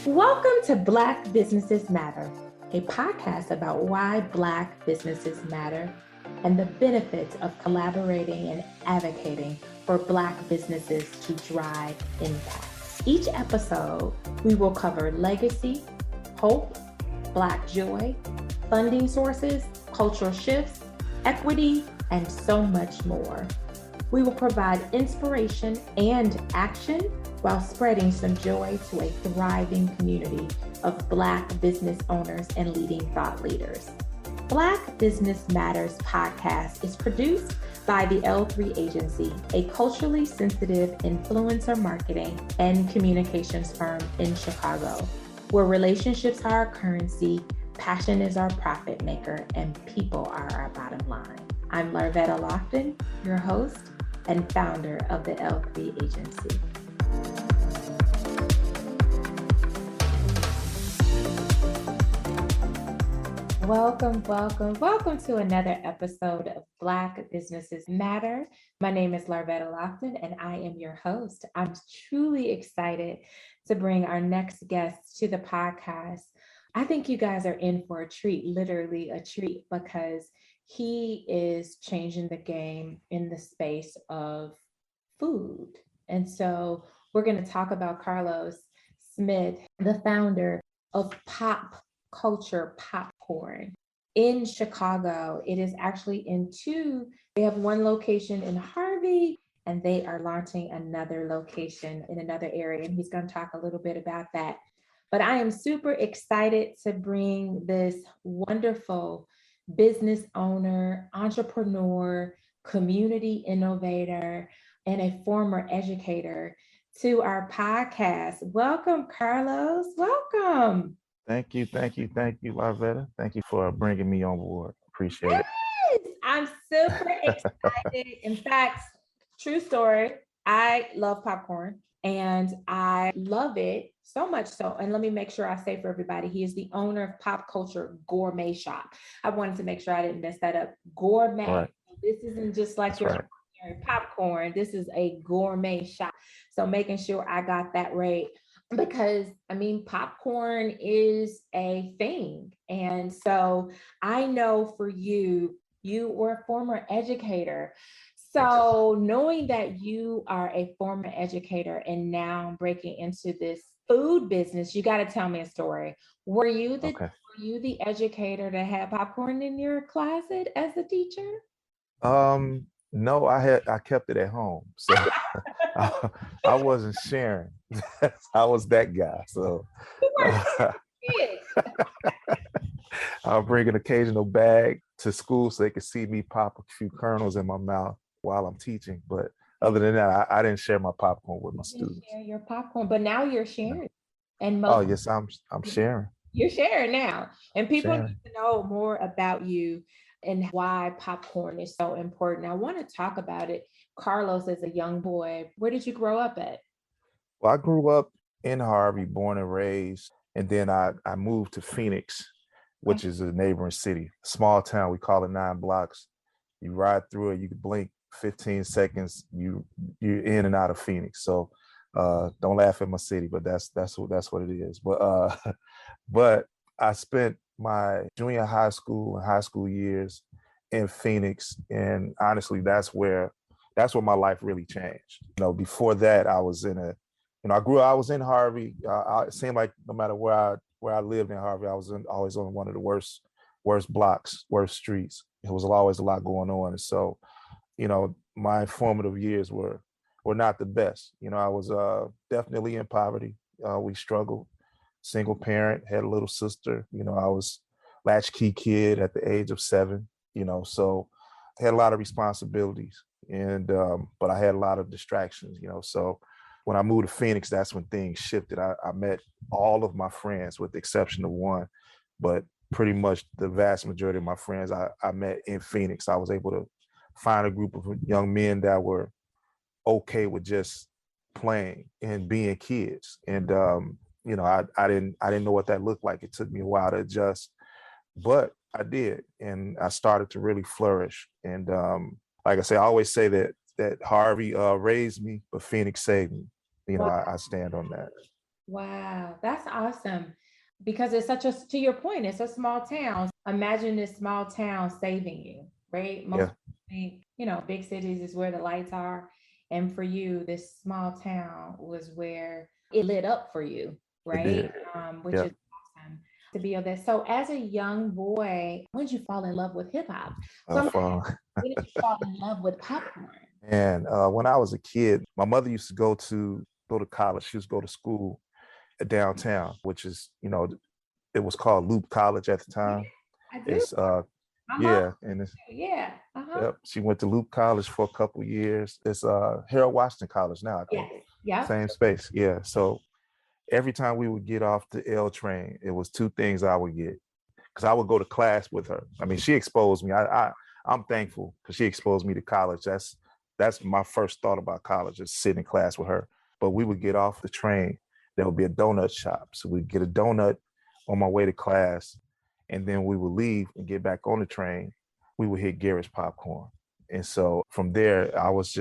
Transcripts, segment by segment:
Welcome to Black Businesses Matter, a podcast about why Black businesses matter and the benefits of collaborating and advocating for Black businesses to drive impact. Each episode, we will cover legacy, hope, Black joy, funding sources, cultural shifts, equity, and so much more. We will provide inspiration and action while spreading some joy to a thriving community of Black business owners and leading thought leaders. Black Business Matters podcast is produced by the L3 Agency, a culturally sensitive influencer marketing and communications firm in Chicago, where relationships are our currency, passion is our profit maker, and people are our bottom line. I'm Larvetta Lofton, your host and founder of the L3 Agency. Welcome to another episode of Black Businesses Matter. My name is Larvetta Lofton and I am your host. I'm truly excited to bring our next guest to the podcast. I think you guys are in for a treat, literally a treat, because he is changing the game in the space of food. And so we're going to talk about Carlos Smith, the founder of Pop Culture Popcorn in Chicago. It is actually they have one location in Harvey and they are launching another location in another area. And he's going to talk a little bit about that. But I am super excited to bring this wonderful business owner, entrepreneur, community innovator, and a former educator to our podcast. Welcome, Carlos. Welcome. Thank you, Larvetta. Thank you for bringing me on board. Appreciate it. I'm super excited. In fact, true story, I love popcorn and I love it so much so. And let me make sure I say for everybody, he is the owner of Pop Culture Gourmet Shop. I wanted to make sure I didn't mess that up. Gourmet. Right. This isn't just like your popcorn. This is a gourmet shop. So making sure I got that right. Because popcorn is a thing. And so I know for you were a former educator. So knowing that you are a former educator and now breaking into this food business, you got to tell me a story. Were you the educator that had popcorn in your closet as a teacher? No, I kept it at home. So I wasn't sharing. I was that guy. So I'll bring an occasional bag to school so they could see me pop a few kernels in my mouth while I'm teaching. But other than that, I didn't share my popcorn with my students. Share your popcorn, but now you're sharing. And yes, I'm sharing. You're sharing now. And people need to know more about you and why popcorn is so important. I want to talk about it. Carlos, as a young boy, where did you grow up at? Well, I grew up in Harvey, born and raised, and then I moved to Phoenix, which is a neighboring city, small town. We call it 9 blocks. You ride through it, you can blink 15 seconds, you're in and out of Phoenix. So don't laugh at my city, but that's what it is. But I spent my junior high school and high school years in Phoenix, and honestly, that's where my life really changed. Before that, I was I was in Harvey. It seemed like no matter where I lived in Harvey, I was always on one of the worst blocks, worst streets. There was always a lot going on, and so, my formative years were not the best. I was definitely in poverty. We struggled. Single parent, had a little sister. I was latchkey kid at the age of 7. So I had a lot of responsibilities, and but I had a lot of distractions. So when I moved to Phoenix, that's when things shifted. I met all of my friends, with the exception of one, but pretty much the vast majority of my friends I met in Phoenix. I was able to find a group of young men that were okay with just playing and being kids. And I didn't know what that looked like. It took me a while to adjust, but I did, and I started to really flourish. And like I say, I always say that Harvey raised me, but Phoenix saved me. I stand on that. Wow, that's awesome. Because it's such a, to your point, it's a small town. Imagine this small town saving you, right? Most Yeah, people think, you know, big cities is where the lights are. And for you, this small town was where it lit up for you, it right? did. Which Yeah. is awesome to be able to. So as a young boy, when did you fall in love with hip hop? So I'm Uh, when did you fall in love with popcorn? and when I was a kid, my mother used to go to college. She used to go to school downtown, which is, it was called Loop College at the Yeah, time. I do. It's My mom, yeah, and it's yeah. Uh-huh. yep. She went to Loop College for a couple years. It's Harold Washington College now, I think. Yes. Yep. Same space. Yeah. So every time we would get off the L train, it was two things I would get because I would go to class with her. I mean, she exposed me. I'm thankful because she exposed me to college. That's my first thought about college is sitting in class with her. But we would get off the train. There would be a donut shop, so we'd get a donut on my way to class, and then we would leave and get back on the train. We would hit Garrett's popcorn, and so from there, I was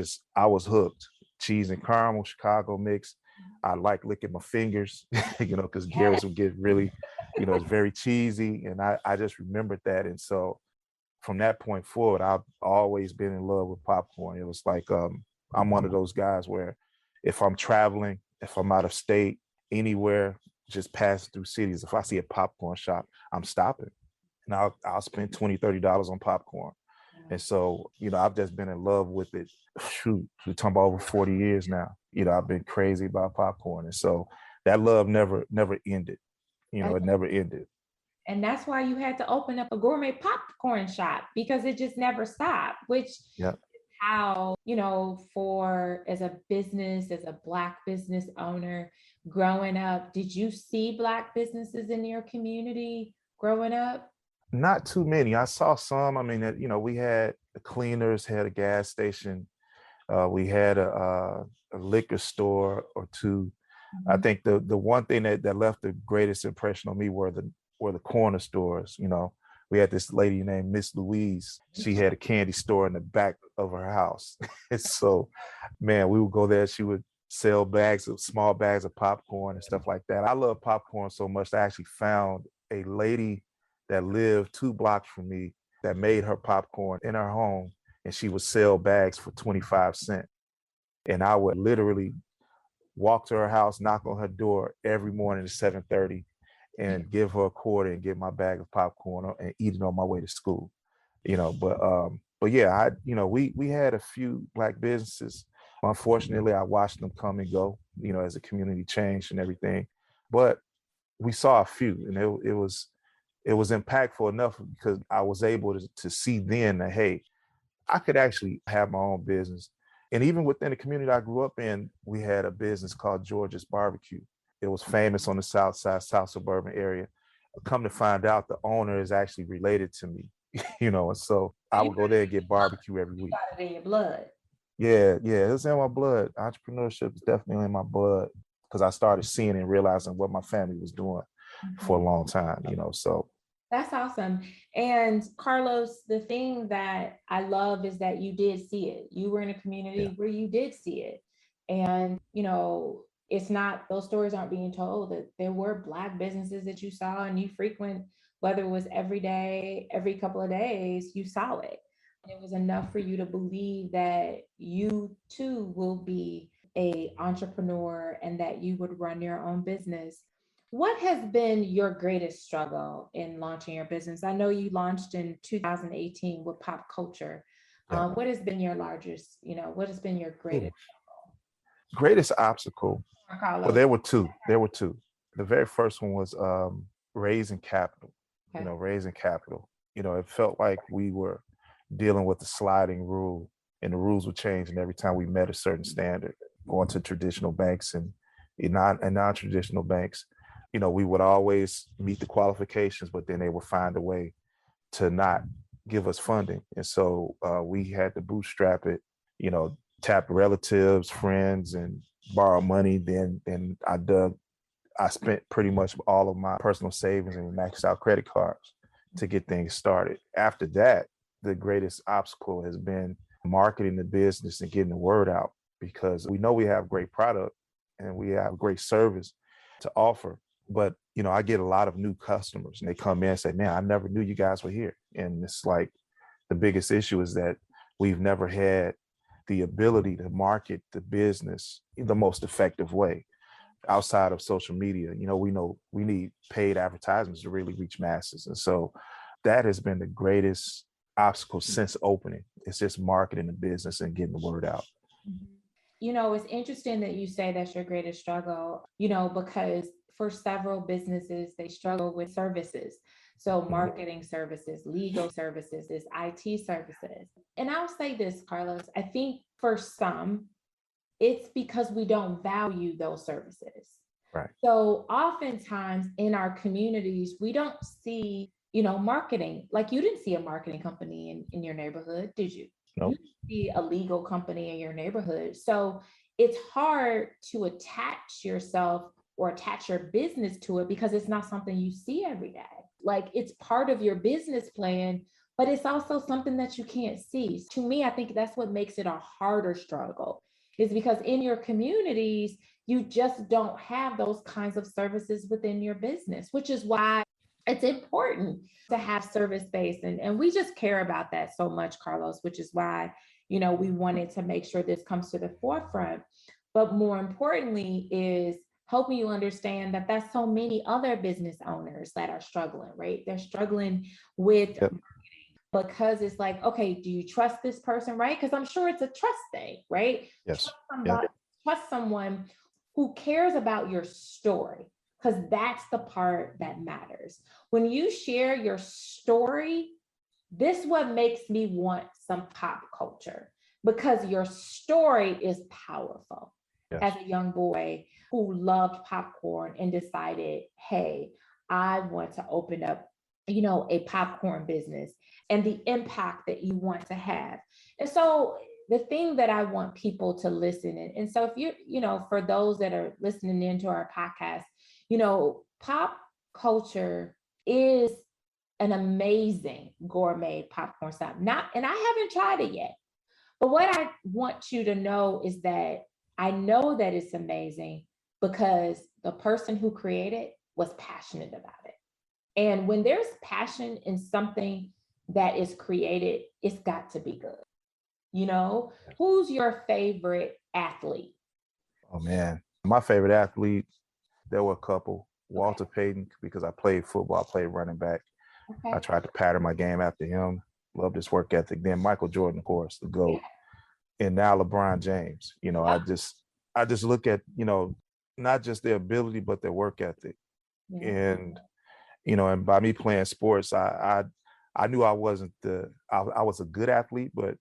hooked. Cheese and caramel, Chicago mix. I like licking my fingers, because Yes. Garrett's would get really, it's very cheesy, and I just remembered that, and so from that point forward, I've always been in love with popcorn. It was like I'm one of those guys where if I'm traveling, if I'm out of state, anywhere, just passing through cities, if I see a popcorn shop, I'm stopping. And I'll spend $20, $30 on popcorn. And so, I've just been in love with it. Shoot, we're talking about over 40 years now. I've been crazy about popcorn. And so that love never ended. And It never ended. and that's why you had to open up a gourmet popcorn shop because it just never stopped, which Yeah. how, for as a business, as a Black business owner growing up, did you see Black businesses in your community growing up? Not too many. I saw some. I mean, we had the cleaners, had a gas station, we had a liquor store or two. I Mhm. think the one thing that left the greatest impression on me were the corner stores. We had this lady named Miss Louise. She had a candy store in the back of her house. And so, man, we would go there. She would sell small bags of popcorn and stuff like that. I love popcorn so much. I actually found a lady that lived 2 blocks from me that made her popcorn in her home, and she would sell bags for 25 cents. And I would literally walk to her house, knock on her door every morning at 7:30 and give her a quarter and get my bag of popcorn and eat it on my way to school. But yeah, we had a few Black businesses. Unfortunately, I watched them come and go, as the community changed and everything. But we saw a few, and it was impactful enough because I was able to see then that, hey, I could actually have my own business. And even within the community I grew up in, we had a business called George's Barbecue. It was famous on the South Side, South suburban area. Come to find out, the owner is actually related to me, and so I You would go there and get barbecue every week. got it in your blood. Yeah, yeah, it's in my blood. Entrepreneurship is definitely in my blood because I started seeing and realizing what my family was doing for Mhm. a long time, so That's awesome. And Carlos, the thing that I love is that you did see it. You were in a yeah. community where you did see it. And, it's not, those stories aren't being told that there were Black businesses that you saw and you frequent, whether it was every day, every couple of days, you saw it. And it was enough for you to believe that you too will be a entrepreneur and that you would run your own business. What has been your greatest struggle in launching your business? I know you launched in 2018 with pop culture. Yeah. What has been your largest, what has been your Ooh. greatest Greatest obstacle. struggle, Well, Carlos? there were two. There were two. The very first one was raising capital. Okay. Raising capital. It felt like we were dealing with the sliding rule, and the rules were changing every time we met a certain standard. Going to traditional banks and non-traditional banks, we would always meet the qualifications, but then they would find a way to not give us funding, and so we had to bootstrap it. Tap relatives, friends, and borrow money. Then I spent pretty much all of my personal savings and maxed out credit cards to get things started. After that, the greatest obstacle has been marketing the business and getting the word out because we know we have great product and we have great service. to offer. But, I get a lot of new customers and they come in and say, man, I never knew you guys were here. And it's like the biggest issue is that we've never had the ability to market the business in the most effective way outside of social media. We know we need paid advertisements to really reach masses. And so that has been the greatest obstacle since opening. It's just marketing the business and getting the word out. It's interesting that you say that's your greatest struggle, because for several businesses, they struggle with services. So marketing services, legal services, is IT services. And I'll say this, Carlos, I think for some, it's because we don't value those services. Right. So oftentimes in our communities, we don't see, marketing. Like you didn't see a marketing company in your neighborhood, did you? Nope. You didn't see a legal company in your neighborhood. So it's hard to attach yourself or attach your business to it because it's not something you see every day. Like it's part of your business plan, but it's also something that you can't see. To me, I think that's what makes it a harder struggle, is because in your communities, you just don't have those kinds of services within your business, which is why it's important to have service-based. And we just care about that so much, Carlos, which is why, we wanted to make sure this comes to the forefront. But more importantly is helping you understand that there's so many other business owners that are struggling, right? They're struggling with marketing because it's like, okay, do you trust this person, right? Because I'm sure it's a trust thing, right? Yes. Trust someone who cares about your story, because that's the part that matters. When you share your story, this is what makes me want some pop culture, because your story is powerful. Yes. As a young boy who loved popcorn and decided, hey, I want to open up, a popcorn business, and the impact that you want to have. And so the thing that I want people to listen in, and so if for those that are listening into our podcast, pop culture is an amazing gourmet popcorn style. And I haven't tried it yet. But what I want you to know is that I know that it's amazing because the person who created was passionate about it. And when there's passion in something that is created, it's got to be good. Who's your favorite athlete? Oh man, my favorite athlete, there were a couple. Walter Payton, because I played football, I played running back. Okay. I tried to pattern my game after him. Loved his work ethic. Then Michael Jordan, of course, the GOAT. And now LeBron James. I just look at, not just their ability, but their work ethic. Yeah. And, and by me playing sports, I knew I wasn't I was a good athlete, but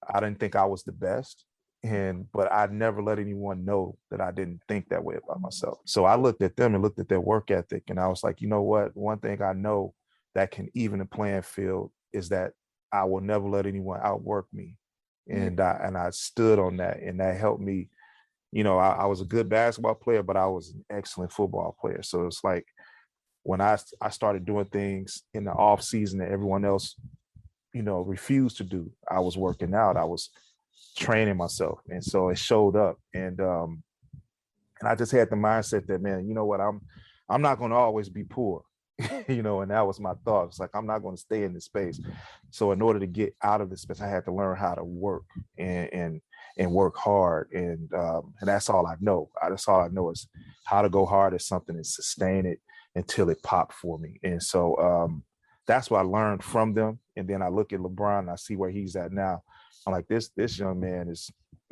I didn't think I was the best. But I never let anyone know that I didn't think that way about myself. So I looked at them and looked at their work ethic. And I was like, you know what? One thing I know that can even the playing field is that I will never let anyone outwork me. And I stood on that, and that helped me. I was a good basketball player, but I was an excellent football player. So it's like when I started doing things in the off season that everyone else, refused to do, I was working out. I was training myself, and so it showed up. And I just had the mindset that, man, you know what, I'm not going to always be poor. And that was my thought. It's like, I'm not going to stay in this space. So in order to get out of this space, I had to learn how to work and work hard. And that's all I know. That's all I know is how to go hard at something and sustain it until it popped for me. And so that's what I learned from them. And then I look at LeBron and I see where he's at now. I'm like, this young man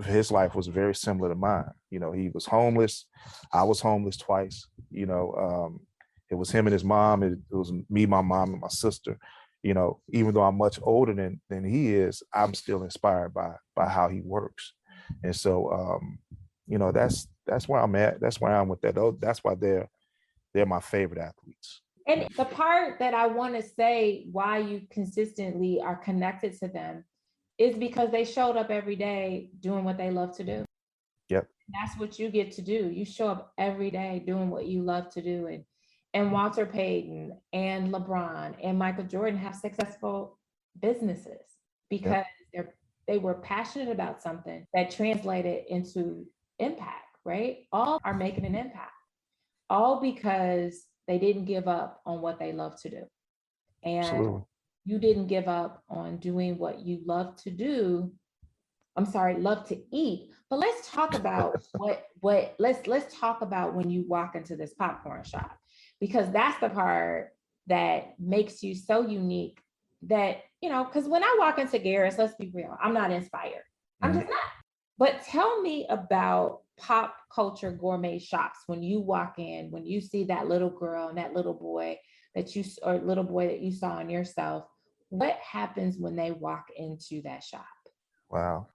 his life was very similar to mine. He was homeless. I was homeless twice. It was him and his mom. It was me, my mom, and my sister. Even though I'm much older than he is, I'm still inspired by how he works. And so, that's where I'm at. That's where I'm with that. That's why they're my favorite athletes. And the part that I want to say why you consistently are connected to them is because they showed up every day doing what they love to do. Yep. That's what you get to do. You show up every day doing what you love to do. And Walter Payton and LeBron and Michael Jordan have successful businesses because they were passionate about something that translated into impact, right? All are making an impact. all because they didn't give up on what they love to do. And Absolutely. you didn't give up on doing what you love to do. I'm sorry, love to eat. But let's talk about let's talk about when you walk into this popcorn shop, because that's the part that makes you so unique that, because when I walk into Garrett's, let's be real, I'm not inspired. I'm Mhm. just not. But tell me about pop culture gourmet shops. When you walk in, when you see that little girl and that little boy or little boy that you saw in yourself, what happens when they walk into that shop? Wow.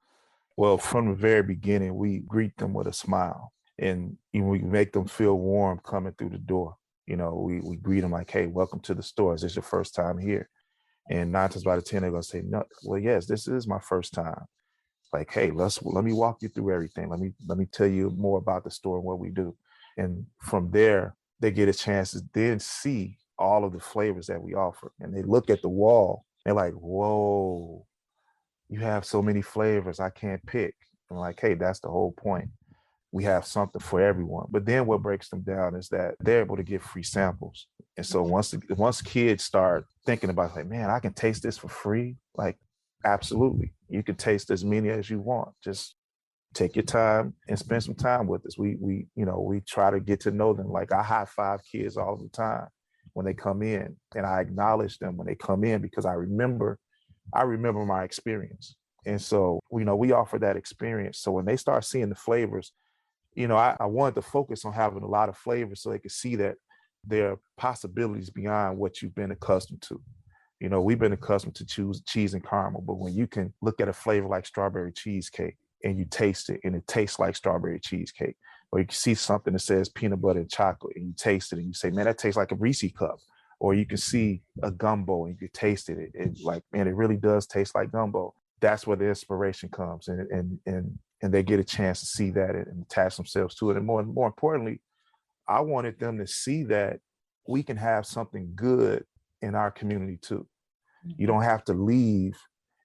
Well, from the very beginning, we greet them with a smile, and we make them feel warm coming through the door. We greet them like, hey, welcome to the store. Is this your first time here? And 9 times out of 10, they're going to say, no, well, yes, this is my first time. Like, hey, let me walk you through everything. Let me tell you more about the store and what we do. And from there, they get a chance to then see all of the flavors that we offer. And they look at the wall, they're like, whoa, you have so many flavors, I can't pick. I'm like, hey, that's the whole point. We have something for everyone. But then what breaks them down is that they're able to get free samples. And so once kids start thinking about, like, man, I can taste this for free, like, absolutely. You can taste as many as you want. Just take your time and spend some time with us. We try to get to know them. Like, I high five kids all the time when they come in, and I acknowledge them when they come in, because I remember my experience. And so, we offer that experience. So when they start seeing the flavors, I wanted to focus on having a lot of flavors so they could see that there are possibilities beyond what you've been accustomed to. We've been accustomed to choose cheese and caramel, but when you can look at a flavor like strawberry cheesecake and you taste it and it tastes like strawberry cheesecake, or you can see something that says peanut butter and chocolate and you taste it and you say, man, that tastes like a Reese cup. Or you can see a gumbo and you taste it and like, man, it really does taste like gumbo. That's where the inspiration comes, and they get a chance to see that and attach themselves to it. And more importantly, I wanted them to see that we can have something good in our community too. You don't have to leave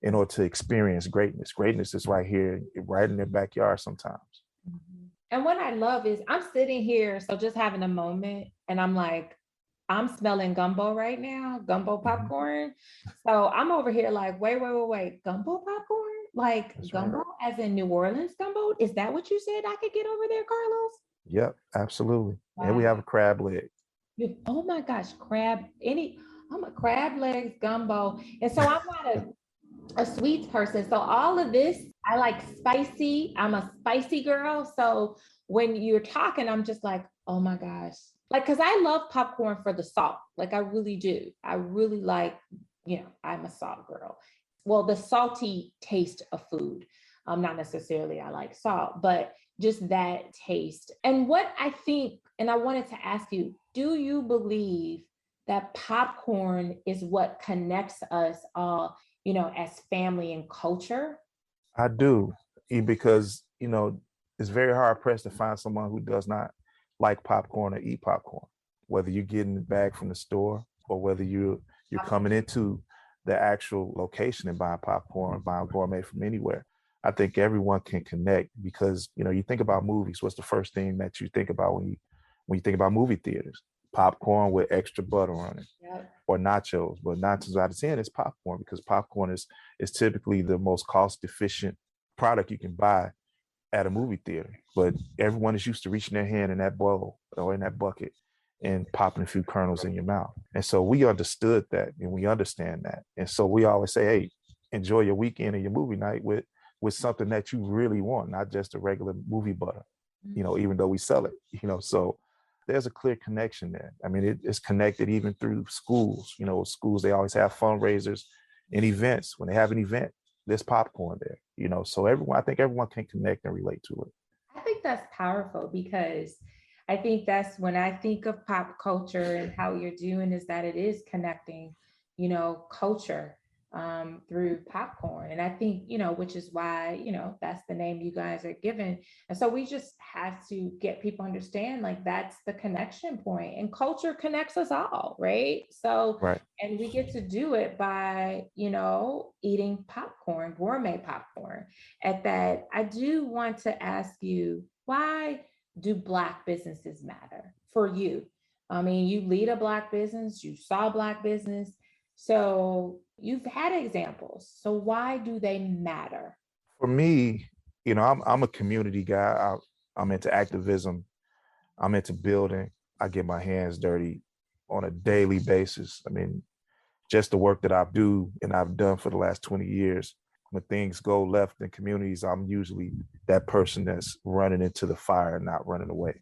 in order to experience greatness. Greatness is right here, right in their backyard sometimes. Mhm. And what I love is I'm sitting here, so just having a moment, and I'm like, I'm smelling gumbo right now, gumbo Mhm. popcorn. So I'm over here like, wait, gumbo popcorn? Like That's right. gumbo as in New Orleans gumbo? Is that what you said I could get over there, Carlos? Yep, absolutely. And we have Wow. a crab leg. Oh my gosh, I'm a crab legs gumbo. And so I'm not a sweets person. So all of this, I like spicy. I'm a spicy girl. So when you're talking, I'm just like, oh my gosh. Like, cause I love popcorn for the salt. Like I really do. I really like, I'm a salt girl. Well, the salty taste of food. Not necessarily I like salt, but just that taste. And what I think, and I wanted to ask you, do you believe that popcorn is what connects us all, as family and culture? I do, because it's very hard pressed to find someone who does not like popcorn or eat popcorn. Whether you're getting it back from the store or whether you're coming into the actual location and buying popcorn, buying gourmet from anywhere. I think everyone can connect because you think about movies. What's the first thing that you think about when you think about movie theaters? Popcorn with extra butter on it, Yep. or nachos. But 9 times out of 10, it's popcorn, because popcorn is typically the most cost efficient product you can buy at a movie theater. But everyone is used to reaching their hand in that bowl or in that bucket and popping a few kernels in your mouth. And so we understood that and we understand that. And so we always say, hey, enjoy your weekend and your movie night with something that you really want, not just a regular movie butter, even though we sell it, so there's a clear connection there. I mean, it's connected even through schools. Schools, they always have fundraisers and events. When they have an event, there's popcorn there, so I think everyone can connect and relate to it. I think that's powerful because I think that's when I think of pop culture and how you're doing is that it is connecting, culture through popcorn. And I think, which is why, that's the name you guys are given. And so we just have to get people understand like that's the connection point and culture connects us all, right? So, Right. and we get to do it by, eating popcorn, gourmet popcorn. At that, I do want to ask you, why do Black businesses matter for you? I mean, you lead a Black business, you saw Black business, so you've had examples. So why do they matter? For me, I'm a community guy. I'm into activism. I'm into building. I get my hands dirty on a daily basis. I mean, just the work that I do and I've done for the last 20 years. When things go left in communities, I'm usually that person that's running into the fire and not running away.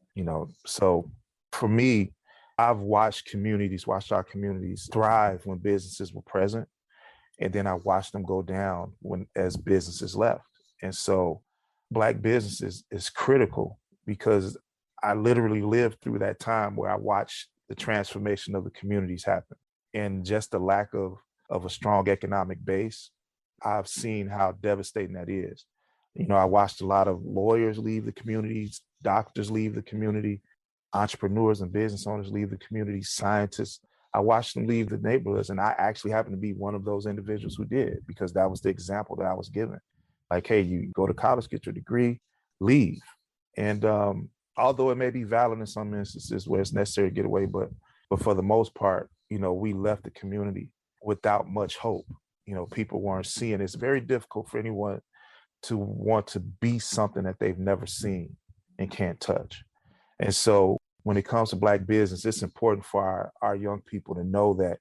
So for me, I've watched our communities thrive when businesses were present. And then I watched them go down when as businesses left. And so Black businesses is critical because I literally lived through that time where I watched the transformation of the communities happen. And just the lack of a strong economic base, I've seen how devastating that is. I watched a lot of lawyers leave the communities, doctors leave the community, entrepreneurs and business owners leave the community, scientists. I watched them leave the neighborhoods, and I actually happened to be one of those individuals who did, because that was the example that I was given. Like, hey, you go to college, get your degree, leave. And although it may be valid in some instances where it's necessary to get away, but for the most part, we left the community without much hope. People weren't seeing. It's very difficult for anyone to want to be something that they've never seen and can't touch. And so when it comes to Black business, it's important for our young people to know that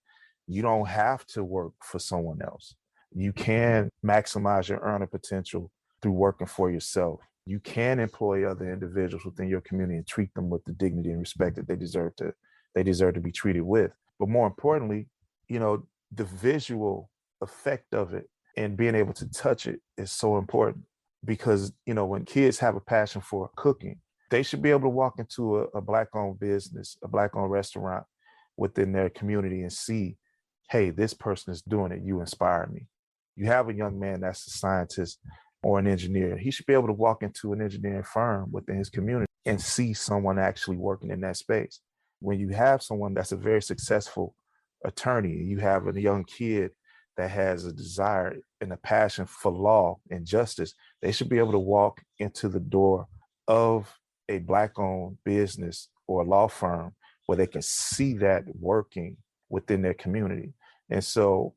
you don't have to work for someone else. You can maximize your earning potential through working for yourself. You can employ other individuals within your community and treat them with the dignity and respect that they deserve to be treated with. But more importantly, the visual effect of it and being able to touch it is so important, because when kids have a passion for cooking, they should be able to walk into a Black-owned business, a Black-owned restaurant within their community and see, hey, this person is doing it. You inspire me. You have a young man that's a scientist or an engineer. He should be able to walk into an engineering firm within his community and see someone actually working in that space. When you have someone that's a very successful attorney, you have a young kid that has a desire and a passion for law and justice, they should be able to walk into the door of a Black-owned business or a law firm where they can see that working within their community. And so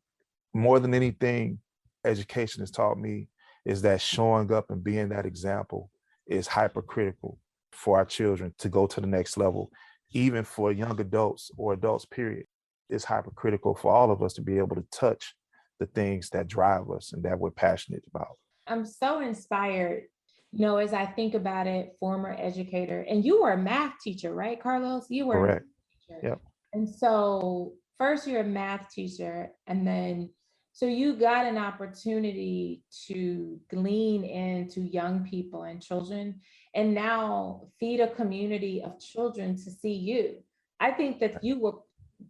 more than anything, education has taught me is that showing up and being that example is hypercritical for our children to go to the next level. Even for young adults or adults, period, it's hypercritical for all of us to be able to touch the things that drive us and that we're passionate about. I'm so inspired, as I think about it, former educator, and you were a math teacher, right, Carlos? You were a math Correct. teacher. Yep. And so first you're a math teacher, and then so you got an opportunity to glean into young people and children, and now feed a community of children to see you. I think that you were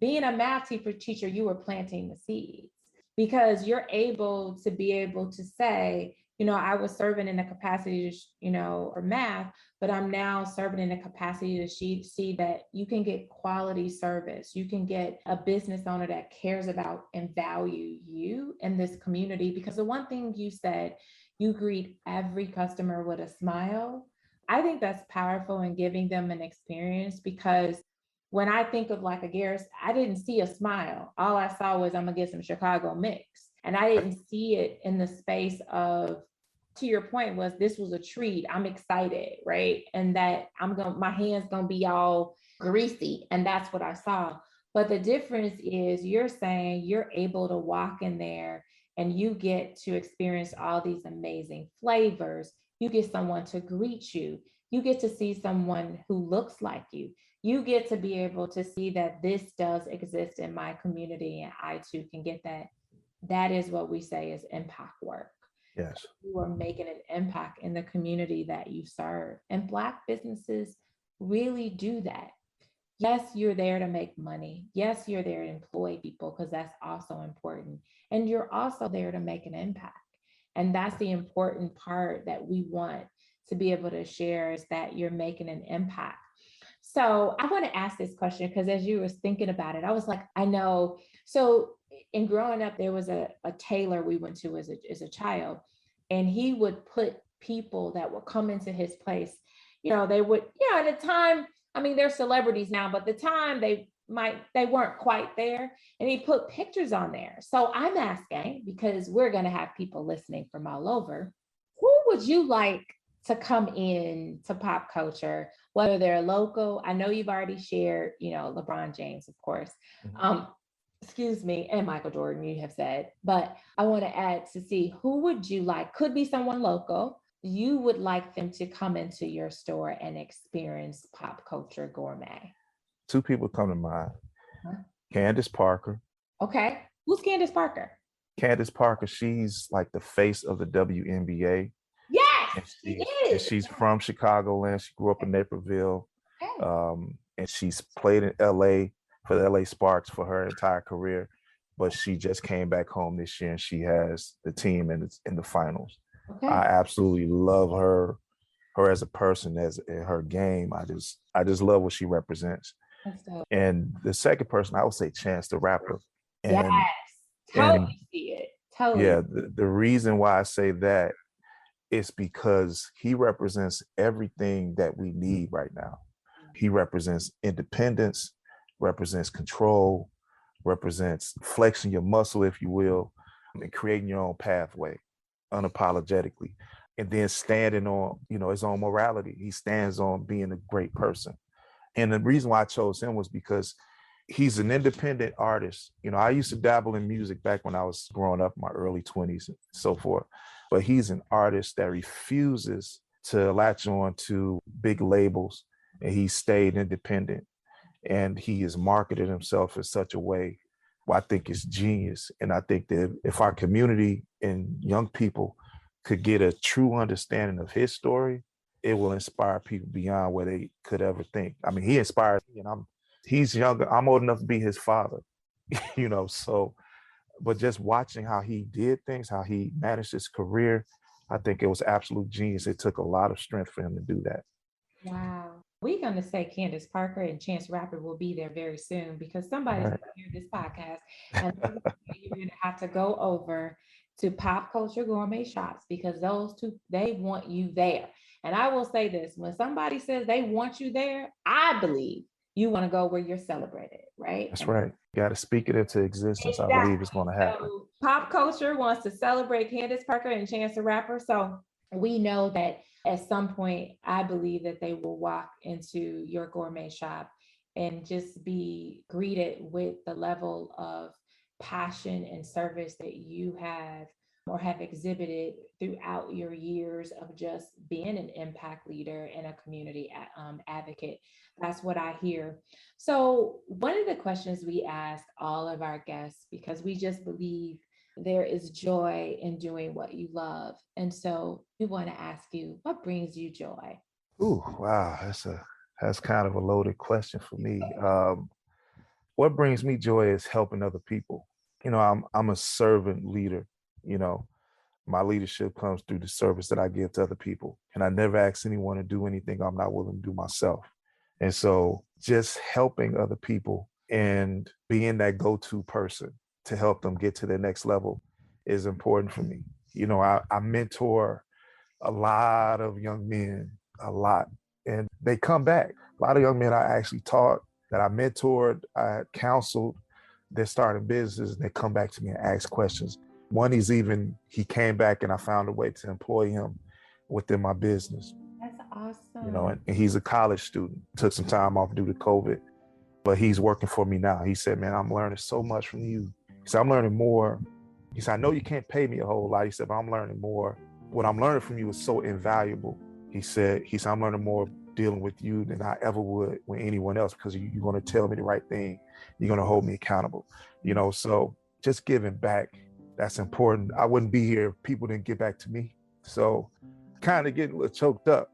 being a math teacher, you were planting the seeds because you're able to be able to say, I was serving in the capacity to, or math, but I'm now serving in the capacity to see that you can get quality service. You can get a business owner that cares about and value you in this community. Because the one thing you said, you greet every customer with a smile. I think that's powerful in giving them an experience, because when I think of like a Garris, I didn't see a smile. All I saw was, I'm gonna get some Chicago mix. And I didn't see it in the space of, to your point, was this was a treat. I'm excited, right? And that my hands gonna be all greasy. And that's what I saw. But the difference is you're saying you're able to walk in there and you get to experience all these amazing flavors. You get someone to greet you. You get to see someone who looks like you. You get to be able to see that this does exist in my community and I too can get that. That is what we say is impact work. Yes. You are making an impact in the community that you serve. And Black businesses really do that. Yes, you're there to make money. Yes, you're there to employ people, because that's also important. And you're also there to make an impact. And that's the important part that we want to be able to share, is that you're making an impact. So I want to ask this question, because as you was thinking about it, I was like, I know. So in growing up, there was a tailor we went to as a child, and he would put people that would come into his place. they would, at the time, I mean, they're celebrities now, but the time they weren't quite there. And he put pictures on there. So I'm asking, because we're going to have people listening from all over, who would you like to come in to pop culture, whether they're local? I know you've already shared, LeBron James, of course. Mhm. Excuse me, and Michael Jordan, you have said, but I want to add to see who would you like, could be someone local, you would like them to come into your store and experience pop culture gourmet. Two people come to mind. Huh? Candace Parker. Okay. Who's Candace Parker? Candace Parker, she's like the face of the WNBA. Yes, And she she's is. from Chicagoland. She grew up in Naperville. Okay. And she's played in LA for the LA Sparks for her entire career. But she just came back home this year and she has the team in the finals. Okay. I absolutely love her as a person, as in her game. I just love what she represents. That's dope. And the second person, I would say Chance the Rapper. Yes. And Totally see it. Totally. yeah, the reason why I say that is because he represents everything that we need right now. He represents independence, represents control, represents flexing your muscle, if you will, and creating your own pathway unapologetically. And then standing on, his own morality. He stands on being a great person. And the reason why I chose him was because he's an independent artist. I used to dabble in music back when I was growing up, in my early 20s and so forth. But he's an artist that refuses to latch on to big labels, and he stayed independent. And he has marketed himself in such a way where I think is genius. And I think that if our community and young people could get a true understanding of his story, it will inspire people beyond where they could ever think. I mean, he inspires me, and he's younger. I'm old enough to be his father, so, but just watching how he did things, how he managed his career, I think it was absolute genius. It took a lot of strength for him to do that. Wow. We're going to say Candace Parker and Chance Rapper will be there very soon, because somebody's Right. going to hear this podcast and you're going to have to go over to Pop Culture Gourmet Shops, because those two, they want you there. And I will say this, when somebody says they want you there, I believe you want to go where you're celebrated, right? That's right. You got to speak it into existence. I believe it's going to happen. So pop culture wants to celebrate Candace Parker and Chance the Rapper. So we know that at some point, I believe that they will walk into your gourmet shop and just be greeted with the level of passion and service that you have or have exhibited throughout your years of just being an impact leader and a community advocate. That's what I hear. So, one of the questions we ask all of our guests, because we just believe there is joy in doing what you love. And so, we want to ask you, what brings you joy? Ooh, wow, that's kind of a loaded question for me. What brings me joy is helping other people. I'm a servant leader. You know, my leadership comes through the service that I give to other people, and I never ask anyone to do anything I'm not willing to do myself. And so, just helping other people and being that go-to person to help them get to their next level is important for me. I mentor a lot of young men, a lot, and they come back. A lot of young men I actually taught, that I mentored, I counseled, they're starting businesses, and they come back to me and ask questions. One, he came back and I found a way to employ him within my business. That's awesome. And he's a college student, took some time off due to COVID, but he's working for me now. He said, man, I'm learning so much from you. He said, I'm learning more. He said, I know you can't pay me a whole lot. He said, but I'm learning more. What I'm learning from you is so invaluable. He said, I'm learning more dealing with you than I ever would with anyone else, because you're going to tell me the right thing. You're going to hold me accountable. So just giving back, that's important. I wouldn't be here if people didn't get back to me. So kind of getting a little choked up.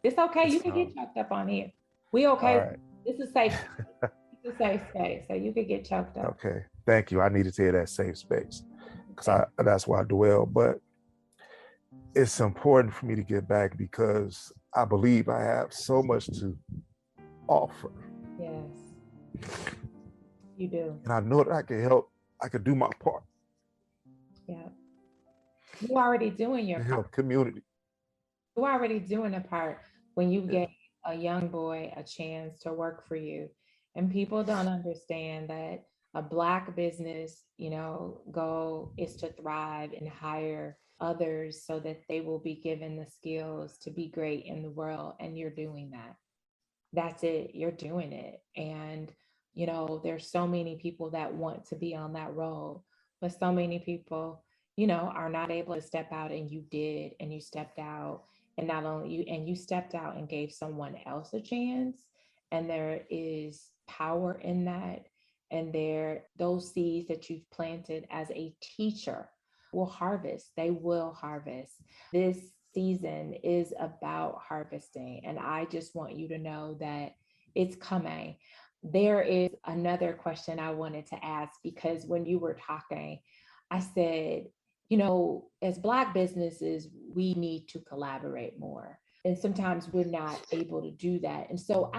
It's okay. You can get choked up on here. We okay. All right. This is safe. It's a safe space, so you could get choked up. Okay. Thank you. I needed to hear that safe space, because that's where I dwell. But it's important for me to get back, because I believe I have so much to offer. Yes, you do. And I know that I can help. I can do my part. Yeah. You're already doing your part. Help community. You're already doing a part. when you Yeah. gave a young boy a chance to work for you. And people don't understand that a Black business, goal is to thrive and hire others so that they will be given the skills to be great in the world. And you're doing that. That's it. You're doing it. And, there's so many people that want to be on that role, but so many people, are not able to step out, and you did, and you stepped out. And not only you, and you stepped out and gave someone else a chance. And there is power in that. And those seeds that you've planted as a teacher will harvest. They will harvest. This season is about harvesting. And I just want you to know that it's coming. There is another question I wanted to ask, because when you were talking, I said, as Black businesses, we need to collaborate more. And sometimes we're not able to do that. And so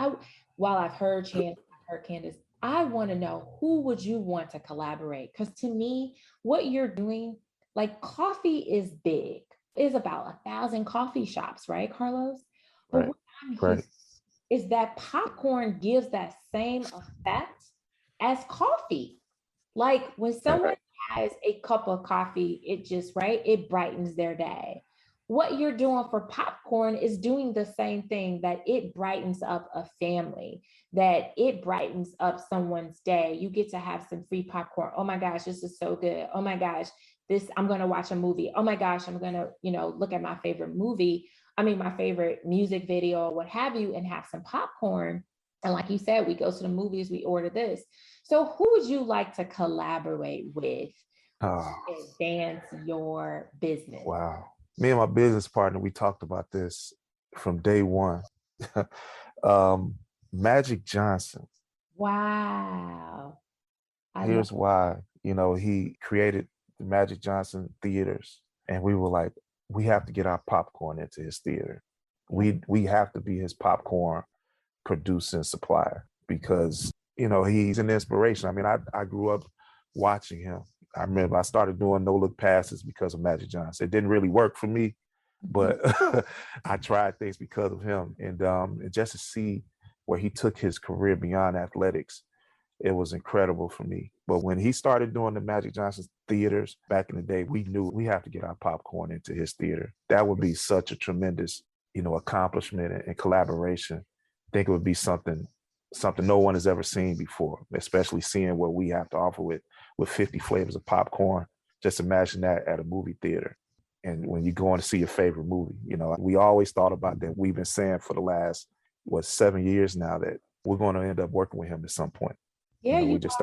while I've heard Chance, I've heard Candace, I want to know, who would you want to collaborate? Because to me, what you're doing, like, coffee is big. Is about 1,000 coffee shops, right, Carlos? But Right. what I'm hearing Right. is that popcorn gives that same effect as coffee. Like when someone Right. has a cup of coffee, it just, right, it brightens their day. What you're doing for popcorn is doing the same thing, that it brightens up a family, that it brightens up someone's day. You get to have some free popcorn. Oh my gosh, this is so good. Oh my gosh, I'm going to watch a movie. Oh my gosh, I'm going to, look at my favorite movie. I mean, my favorite music video, or what have you, and have some popcorn. And like you said, we go to the movies, we order this. So who would you like to collaborate with Oh, to advance your business? wow. Me and my business partner, we talked about this from day one. um, Magic Johnson. Wow. I love. Here's why. He created the Magic Johnson theaters, and we were like, we have to get our popcorn into his theater. Yeah. We have to be his popcorn producer and supplier, because he's an inspiration. I mean, I grew up watching him. I remember I started doing no look passes because of Magic Johnson. It didn't really work for me, Mhm. but I tried things because of him. And just to see where he took his career beyond athletics, it was incredible for me. But when he started doing the Magic Johnson theaters back in the day, we knew we have to get our popcorn into his theater. That would be such a tremendous, accomplishment and collaboration. I think it would be something no one has ever seen before, especially seeing what we have to offer with 50 flavors of popcorn. Just imagine that at a movie theater. And when you go on to see your favorite movie, we always thought about that. We've been saying for the last, 7 years now, that we're going to end up working with him at some point. Yeah, We just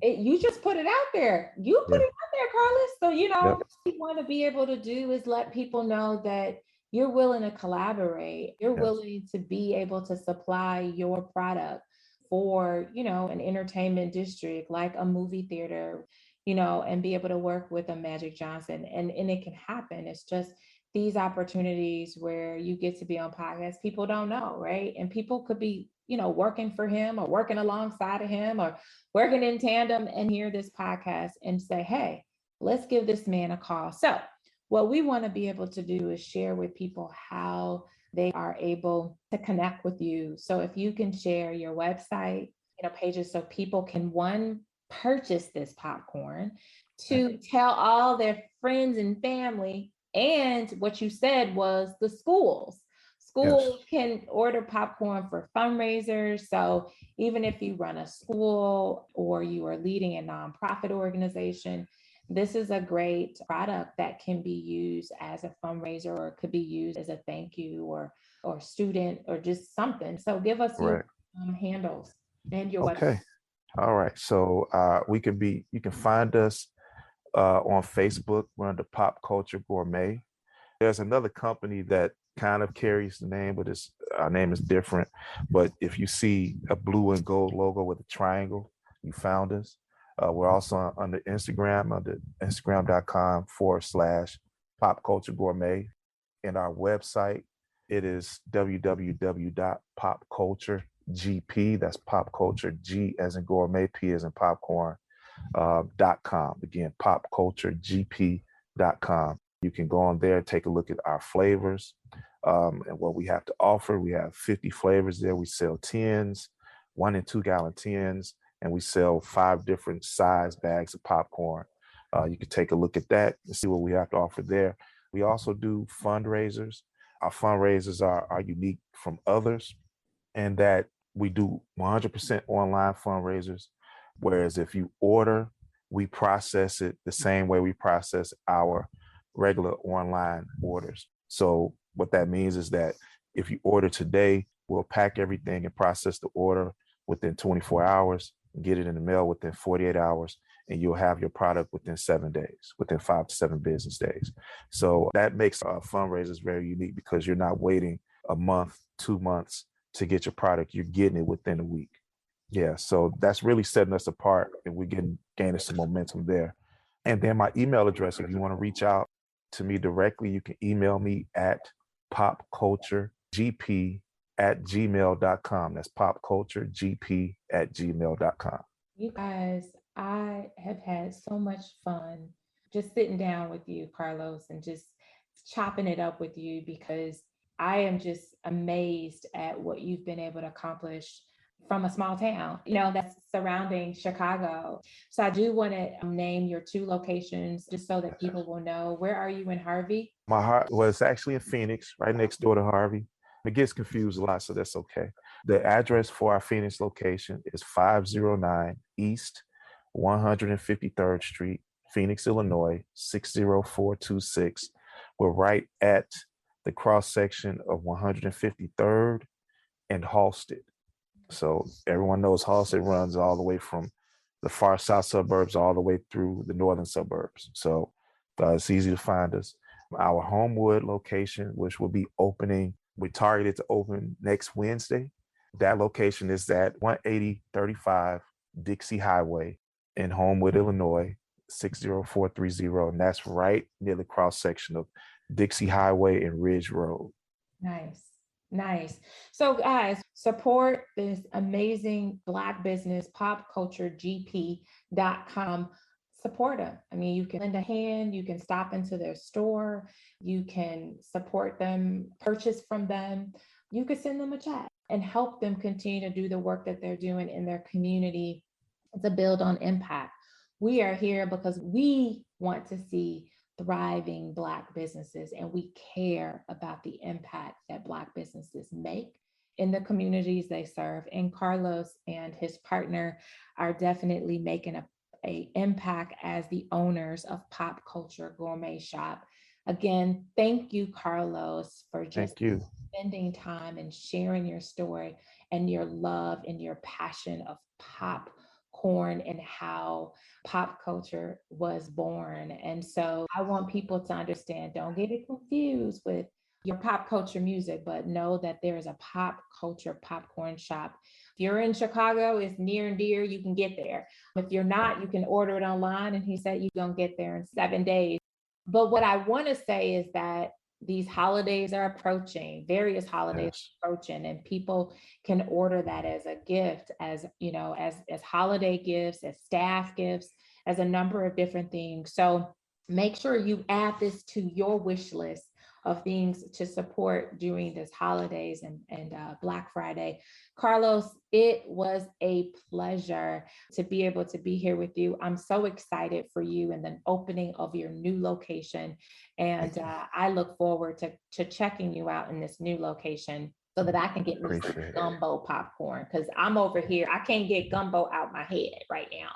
you just put it out there. You put yeah, it out there, Carlos. So, yep, what we want to be able to do is let people know that you're willing to collaborate. You're yes, willing to be able to supply your product for, an entertainment district like a movie theater, and be able to work with a Magic Johnson. And it can happen. It's just these opportunities where you get to be on podcasts, people don't know, right? And people could be, working for him, or working alongside of him, or working in tandem, and hear this podcast and say, hey, let's give this man a call. So, what we want to be able to do is share with people how they are able to connect with you. So, if you can share your website, pages, so people can, one, purchase this popcorn, right, to tell all their friends and family. And what you said was the schools. yes, Schools can order popcorn for fundraisers. So even if you run a school or you are leading a nonprofit organization, this is a great product that can be used as a fundraiser, or it could be used as a thank you, or student, or just something. So give us your right. handles and your website. Okay, all right. So you can find us on Facebook. We're under Pop Culture Gourmet. There's another company that kind of carries the name, but our name is different. But if you see a blue and gold logo with a triangle, you found us. We're also under Instagram, under instagram.com/Pop Culture Gourmet. And our website, it is www.popculturegp, that's pop culture, G as in gourmet, P as in popcorn, .com. Again, popculturegp.com. You can go on there and take a look at our flavors. and what we have to offer. We have 50 flavors there. We sell tins, 1 and 2 gallon tins, and we sell 5 different size bags of popcorn. You can take a look at that and see what we have to offer there. We also do fundraisers. Our fundraisers are unique from others, and that we do 100% online fundraisers. Whereas if you order, we process it the same way we process our regular online orders. So what that means is that if you order today, we'll pack everything and process the order within 24 hours, get it in the mail within 48 hours, and you'll have your product within 7 days, within 5 to 7 business days. So that makes our fundraisers very unique because you're not waiting a month, 2 months to get your product. You're getting it within a week. Yeah, so that's really setting us apart, and we're gaining some momentum there. And then my email address, if you want to reach out to me directly, you can email me at popculturegp@gmail.com. That's popculturegp@gmail.com. You guys, I have had so much fun just sitting down with you, Carlos, and just chopping it up with you because I am just amazed at what you've been able to accomplish from a small town, that's surrounding Chicago. So I do want to name your 2 locations just so that people will know. Where are you in Harvey? Well, it's actually in Phoenix, right next door to Harvey. It gets confused a lot, so that's okay. The address for our Phoenix location is 509 East 153rd Street, Phoenix, Illinois, 60426. We're right at the cross section of 153rd and Halsted. So everyone knows Halsted runs all the way from the far south suburbs all the way through the northern suburbs. So it's easy to find us. Our Homewood location, which will be opening, we targeted to open next Wednesday. That location is at 18035 Dixie Highway in Homewood, Illinois, 60430. And that's right near the cross section of Dixie Highway and Ridge Road. Nice. So guys, support this amazing Black business, popculturegp.com. Support them. I mean, you can lend a hand, you can stop into their store, you can support them, purchase from them, you could send them a check and help them continue to do the work that they're doing in their community to build on impact. We are here because we want to see thriving Black businesses, and we care about the impact that Black businesses make in the communities they serve. And Carlos and his partner are definitely making a impact as the owners of Pop Culture Gourmet Shop. Again, thank you, Carlos, for just spending time and sharing your story and your love and your passion of popcorn and how pop culture was born. And so I want people to understand, don't get it confused with your pop culture music, but know that there is a pop culture popcorn shop. If you're in Chicago, it's near and dear, you can get there. If you're not, you can order it online. And he said you're going to get there in 7 days. But what I want to say is that these holidays are approaching, various holidays approaching, and people can order that as a gift, as holiday gifts, as staff gifts, as a number of different things. So make sure you add this to your wish list of things to support during this holidays and Black Friday. Carlos, it was a pleasure to be able to be here with you. I'm so excited for you and the opening of your new location. And I look forward to checking you out in this new location so that I can get me some gumbo popcorn, because I'm over here. I can't get gumbo out my head right now.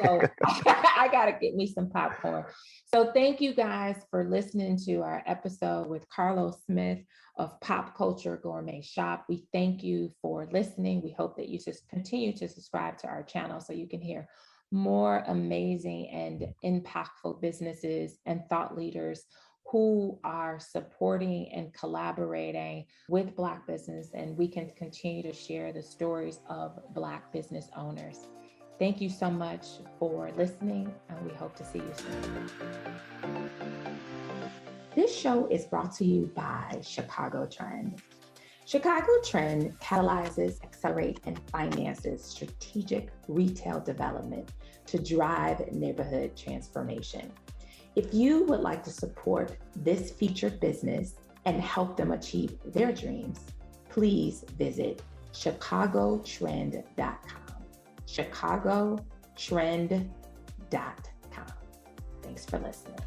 So I got to get me some popcorn. So thank you guys for listening to our episode with Carlos Smith of Pop Culture Gourmet Shop. We thank you for listening. We hope that you just continue to subscribe to our channel so you can hear more amazing and impactful businesses and thought leaders who are supporting and collaborating with Black business, and we can continue to share the stories of Black business owners. Thank you so much for listening, and we hope to see you soon. This show is brought to you by Chicago Trend. Chicago Trend catalyzes, accelerates, and finances strategic retail development to drive neighborhood transformation. If you would like to support this featured business, and help them achieve their dreams, please visit chicagotrend.com. chicagotrend.com. Thanks for listening.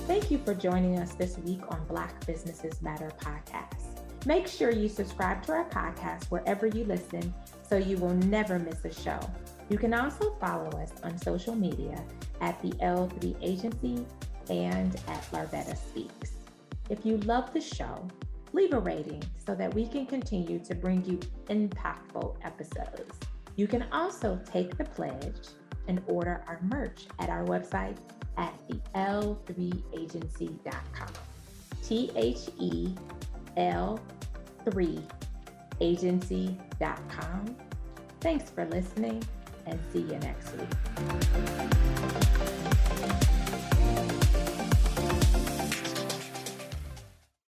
Thank you for joining us this week on Black Businesses Matter podcast. Make sure you subscribe to our podcast wherever you listen so you will never miss a show. You can also follow us on social media at the L3 Agency and at Larvetta Speaks. If you love the show, leave a rating so that we can continue to bring you impactful episodes. You can also take the pledge and order our merch at our website at thetl3agency.com. THEL3agency.com. Thanks for listening and see you next week.